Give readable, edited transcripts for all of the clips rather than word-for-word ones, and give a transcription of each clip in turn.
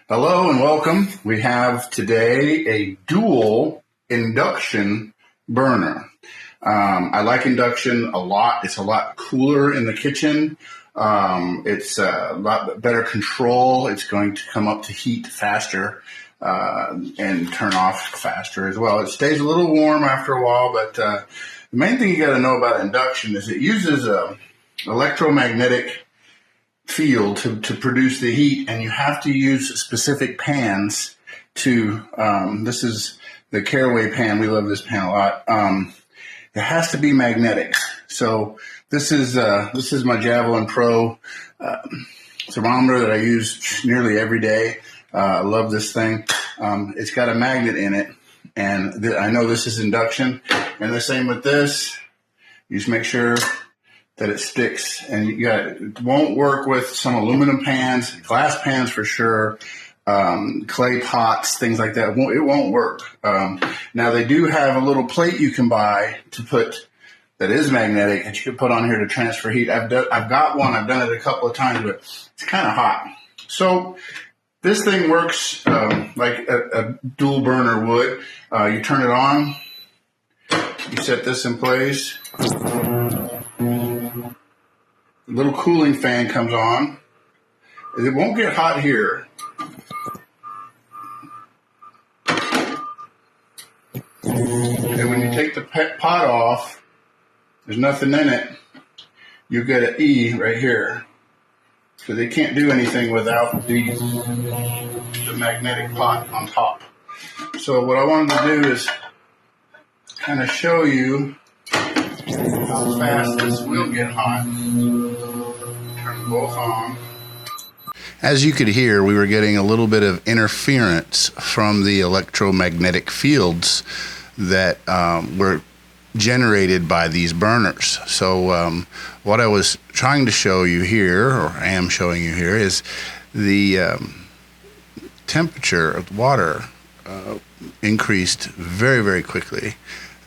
Hello and welcome. We have today a dual induction burner. I like induction a lot. It's a lot cooler in the kitchen. It's a lot better control. It's going to come up to heat faster and turn off faster as well. It stays a little warm after a while, but the main thing you got to know about induction is it uses a electromagnetic field to produce the heat, and you have to use specific pans to this is the Caraway pan. We love this pan a lot. It has to be magnetic. So this is my Javelin Pro thermometer that I use nearly every day. I love this thing. It's got a magnet in it, and I know this is induction, and the same with this. You just make sure that it sticks, and it won't work with some aluminum pans, glass pans for sure, clay pots, things like that. It won't work. Now they do have a little plate you can buy to put that is magnetic that you can put on here to transfer heat. I've got one. I've done it a couple of times, but it's kind of hot. So this thing works like a dual burner would. You turn it on. You set this in place. The little cooling fan comes on. It won't get hot here. And when you take the pot off, there's nothing in it. You get an E right here. So they can't do anything without the magnetic pot on top. So what I wanted to do is kind of show you how fast this will get hot. Turn them both on. As you could hear, we were getting a little bit of interference from the electromagnetic fields that were generated by these burners. So what I was trying to show you here, or I am showing you here, is the temperature of the water increased very, very quickly.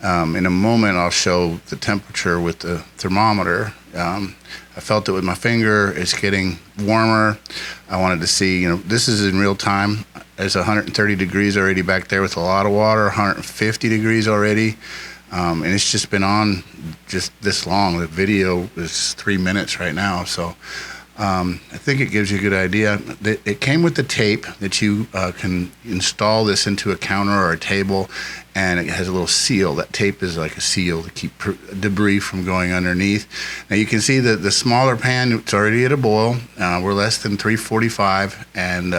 In a moment, I'll show the temperature with the thermometer. I felt it with my finger. It's getting warmer. I wanted to see, this is in real time. There's 130 degrees already back there with a lot of water, 150 degrees already. And it's just been on just this long. The video is 3 minutes right now. So I think it gives you a good idea. It came with the tape that you can install this into a counter or a table, and it has a little seal. That tape is like a seal to keep debris from going underneath. Now you can see that the smaller pan, it's already at a boil. We're less than 345, and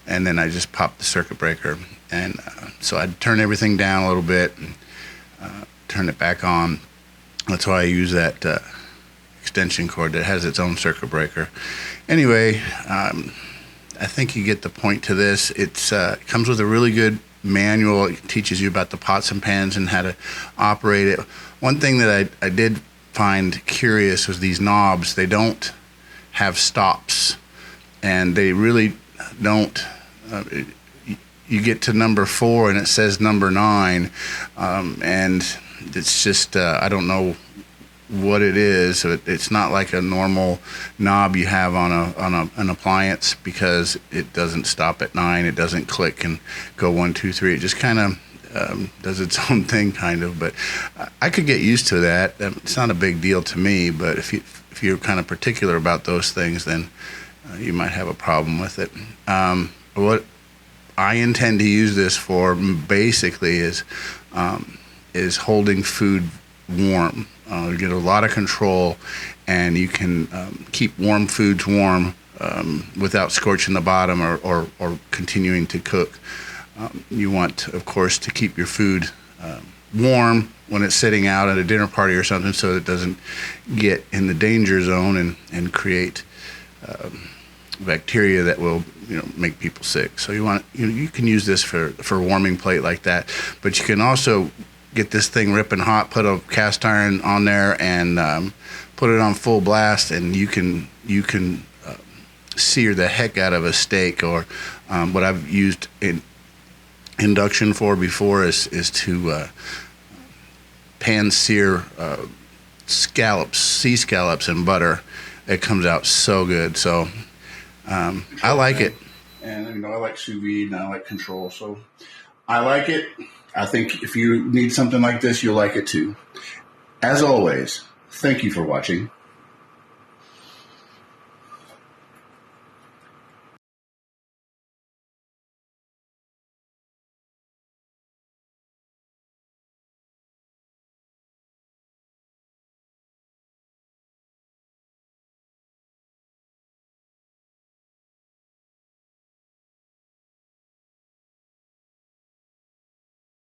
then I just popped the circuit breaker. And so I'd turn everything down a little bit and turn it back on. That's why I use that extension cord that has its own circuit breaker. Anyway, I think you get the point to this. It comes with a really good manual. It teaches you about the pots and pans and how to operate it. One thing that I did find curious was these knobs. They don't have stops, and they really don't. You get to number 4 and it says number 9, and it's just I don't know what it is. It's not like a normal knob you have on an appliance, because it doesn't stop at 9. It doesn't click and go 1, 2, 3. It just kind of does its own thing, kind of. But I could get used to that. It's not a big deal to me. But if you're kind of particular about those things, then you might have a problem with it. What I intend to use this for basically is holding food warm. You get a lot of control, and you can keep warm foods warm without scorching the bottom or continuing to cook. You want, of course, to keep your food warm when it's sitting out at a dinner party or something, so it doesn't get in the danger zone and create bacteria that will make people sick. So you can use this for a warming plate like that, but you can also get this thing ripping hot, put a cast iron on there, and put it on full blast, and you can sear the heck out of a steak. Or what I've used induction for before is to pan-sear scallops, sea scallops in butter. It comes out so good. So I like it. And I like sous vide and I like control. So I like it. I think if you need something like this, you'll like it too. As always, thank you for watching.